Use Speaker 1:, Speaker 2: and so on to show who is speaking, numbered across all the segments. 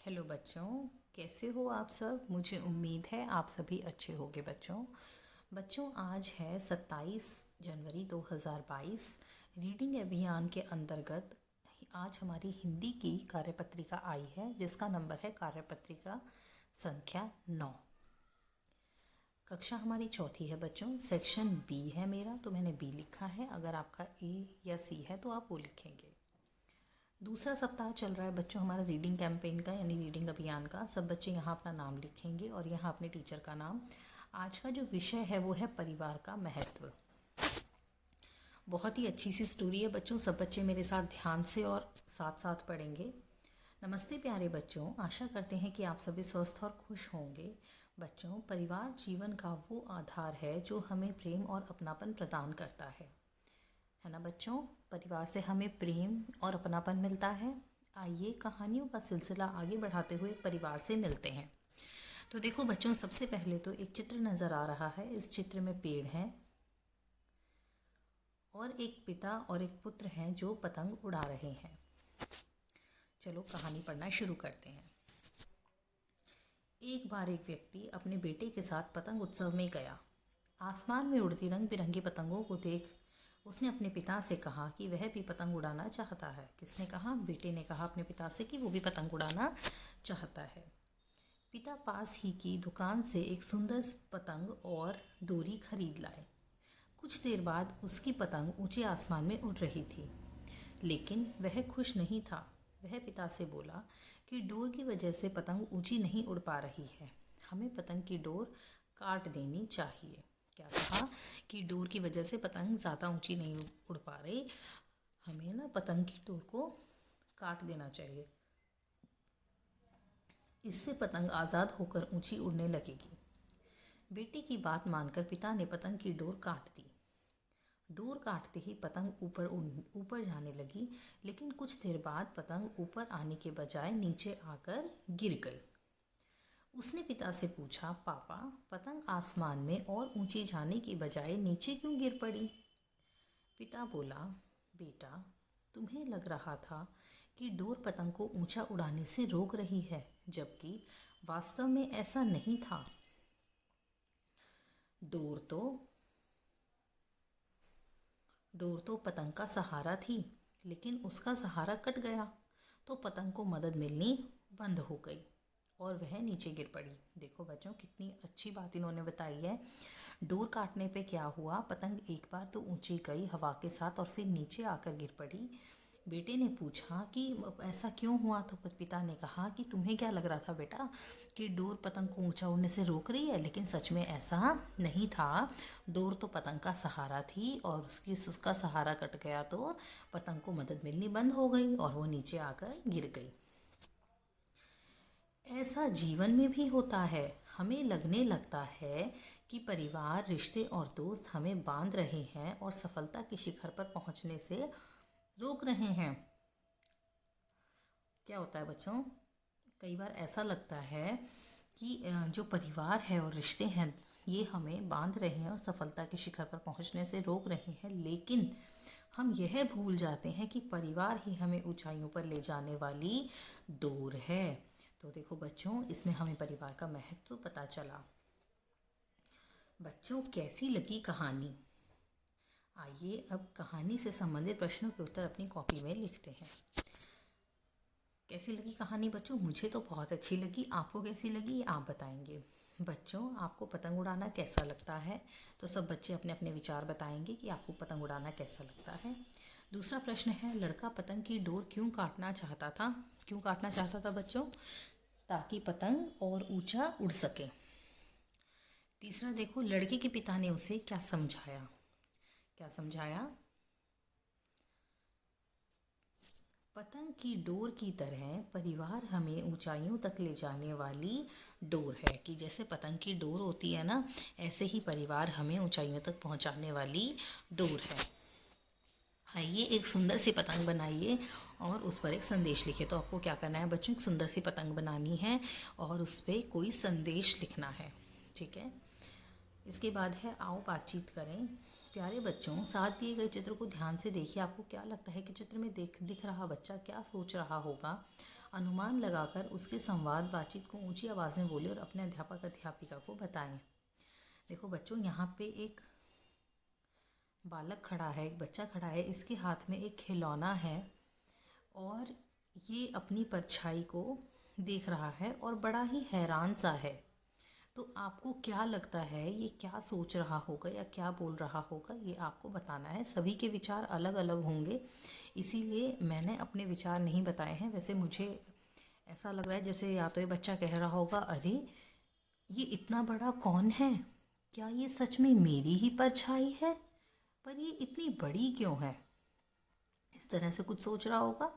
Speaker 1: Hello बच्चों, कैसे हो आप सब। मुझे उम्मीद है आप सभी अच्छे होंगे। बच्चों आज है 27 जनवरी 2022। रीडिंग अभियान के अंतर्गत आज हमारी हिंदी की कार्यपत्रिका आई है, जिसका नंबर है कार्यपत्रिका संख्या 9। कक्षा हमारी चौथी है बच्चों। सेक्शन बी है मेरा, तो मैंने बी लिखा है। अगर आपका ए या सी है तो आप वो लिखेंगे। दूसरा सप्ताह चल रहा है बच्चों हमारा रीडिंग कैंपेन का, यानी रीडिंग अभियान का। सब बच्चे यहाँ अपना नाम लिखेंगे और यहाँ अपने टीचर का नाम। आज का जो विषय है वो है परिवार का महत्व। बहुत ही अच्छी सी स्टोरी है बच्चों। सब बच्चे मेरे साथ ध्यान से और साथ साथ पढ़ेंगे। नमस्ते प्यारे बच्चों, आशा करते हैं कि आप सभी स्वस्थ और खुश होंगे। बच्चों, परिवार जीवन का वो आधार है जो हमें प्रेम और अपनापन प्रदान करता है ना बच्चों। परिवार से हमें प्रेम और अपनापन मिलता है। आइए कहानियों का सिलसिला आगे बढ़ाते हुए परिवार से मिलते हैं। तो देखो बच्चों, सबसे पहले तो एक चित्र नज़र आ रहा है। इस चित्र में पेड़ हैं और एक पिता और एक पुत्र हैं जो पतंग उड़ा रहे हैं। चलो कहानी पढ़ना शुरू करते हैं। एक बार एक व्यक्ति अपने बेटे के साथ पतंग उत्सव में गया। आसमान में उड़ती रंग बिरंगी पतंगों को देख उसने अपने पिता से कहा कि वह भी पतंग उड़ाना चाहता है। किसने कहा? बेटे ने कहा अपने पिता से कि वो भी पतंग उड़ाना चाहता है। पिता पास ही की दुकान से एक सुंदर पतंग और डोरी खरीद लाए। कुछ देर बाद उसकी पतंग ऊंचे आसमान में उड़ रही थी, लेकिन वह खुश नहीं था। वह पिता से बोला कि डोर की वजह से पतंग ऊंची नहीं उड़ पा रही है, हमें पतंग की डोर काट देनी चाहिए। क्या कहा? कि डोर की वजह से पतंग ज़्यादा ऊंची नहीं उड़ पा रही, हमें ना पतंग की डोर को काट देना चाहिए, इससे पतंग आज़ाद होकर ऊंची उड़ने लगेगी। बेटे की बात मानकर पिता ने पतंग की डोर काट दी। डोर काटते ही पतंग ऊपर जाने लगी, लेकिन कुछ देर बाद पतंग ऊपर आने के बजाय नीचे आकर गिर गई। उसने पिता से पूछा, पापा, पतंग आसमान में और ऊंची जाने की बजाय नीचे क्यों गिर पड़ी? पिता बोला, बेटा, तुम्हें लग रहा था कि डोर पतंग को ऊंचा उड़ाने से रोक रही है, जबकि वास्तव में ऐसा नहीं था। डोर तो डोर तो पतंग का सहारा थी, लेकिन उसका सहारा कट गया तो पतंग को मदद मिलनी बंद हो गई और वह नीचे गिर पड़ी। देखो बच्चों, कितनी अच्छी बात इन्होंने बताई है। डोर काटने पे क्या हुआ, पतंग एक बार तो ऊंची गई हवा के साथ और फिर नीचे आकर गिर पड़ी। बेटे ने पूछा कि ऐसा क्यों हुआ, तो पिता ने कहा कि तुम्हें क्या लग रहा था बेटा कि डोर पतंग को ऊंचा उड़ने से रोक रही है, लेकिन सच में ऐसा नहीं था। डोर तो पतंग का सहारा थी और उसका सहारा कट गया तो पतंग को मदद मिलनी बंद हो गई और वो नीचे आकर गिर गई। ऐसा जीवन में भी होता है। हमें लगने लगता है कि परिवार, रिश्ते और दोस्त हमें बांध रहे हैं और सफलता के शिखर पर पहुंचने से रोक रहे हैं। क्या होता है बच्चों, कई बार ऐसा लगता है कि जो परिवार है और रिश्ते हैं ये हमें बांध रहे हैं और सफलता के शिखर पर पहुंचने से रोक रहे हैं, लेकिन हम यह भूल जाते हैं कि परिवार ही हमें ऊंचाइयों पर ले जाने वाली डोर है। तो देखो बच्चों, इसमें हमें परिवार का महत्व पता चला। बच्चों, कैसी लगी कहानी? आइए अब कहानी से संबंधित प्रश्नों के उत्तर अपनी कॉपी में लिखते हैं। कैसी लगी कहानी बच्चों? मुझे तो बहुत अच्छी लगी। आपको कैसी लगी ये आप बताएंगे। बच्चों, आपको पतंग उड़ाना कैसा लगता है? तो सब बच्चे अपने अपने विचार बताएंगे कि आपको पतंग उड़ाना कैसा लगता है। दूसरा प्रश्न है, लड़का पतंग की डोर क्यों काटना चाहता था? क्यों काटना चाहता था बच्चों? ताकि पतंग और ऊंचा उड़ सके। तीसरा देखो, लड़के के पिता ने उसे क्या समझाया? क्या समझाया? पतंग की डोर की तरह परिवार हमें ऊंचाइयों तक ले जाने वाली डोर है, कि जैसे पतंग की डोर होती है ना, ऐसे ही परिवार हमें ऊंचाइयों तक पहुंचाने वाली डोर है। आइए एक सुंदर सी पतंग बनाइए और उस पर एक संदेश लिखिए। तो आपको क्या करना है बच्चों, एक सुंदर सी पतंग बनानी है और उस पर कोई संदेश लिखना है। ठीक है। इसके बाद है, आओ बातचीत करें। प्यारे बच्चों, साथ दिए गए चित्र को ध्यान से देखिए। आपको क्या लगता है कि चित्र में दिख रहा बच्चा क्या सोच रहा होगा? अनुमान लगाकर उसके संवाद बातचीत को ऊंची आवाज़ में बोले और अपने अध्यापक अध्यापिका को बताएं। देखो बच्चों, यहाँ पे एक बालक खड़ा है, एक बच्चा खड़ा है, इसके हाथ में एक खिलौना है और ये अपनी परछाई को देख रहा है और बड़ा ही हैरान सा है। तो आपको क्या लगता है ये क्या सोच रहा होगा या क्या बोल रहा होगा, ये आपको बताना है। सभी के विचार अलग अलग होंगे, इसीलिए मैंने अपने विचार नहीं बताए हैं। वैसे मुझे ऐसा लग रहा है जैसे या तो ये बच्चा कह रहा होगा, अरे ये इतना बड़ा कौन है, क्या ये सच में मेरी ही परछाई है, पर ये इतनी बड़ी क्यों है, इस तरह से कुछ सोच रहा होगा।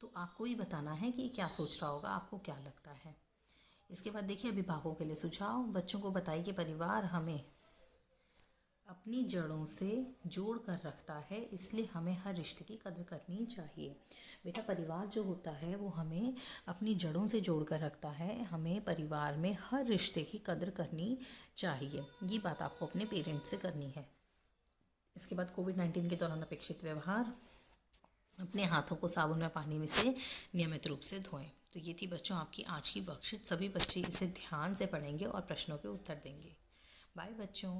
Speaker 1: तो आपको ही बताना है कि क्या सोच रहा होगा, आपको क्या लगता है। इसके बाद देखिए अभिभावकों के लिए सुझाव। बच्चों को बताइए कि परिवार हमें अपनी जड़ों से जोड़ कर रखता है, इसलिए हमें हर रिश्ते की कदर करनी चाहिए। बेटा, परिवार जो होता है वो हमें अपनी जड़ों से जोड़ कर रखता है, हमें परिवार में हर रिश्ते की कदर करनी चाहिए। ये बात आपको अपने पेरेंट्स से करनी है। इसके बाद कोविड-19 के दौरान अपेक्षित व्यवहार। अपने हाथों को साबुन में पानी में से नियमित रूप से धोएं। तो ये थी बच्चों आपकी आज की वर्कशीट। सभी बच्चे इसे ध्यान से पढ़ेंगे और प्रश्नों के उत्तर देंगे। बाय बच्चों।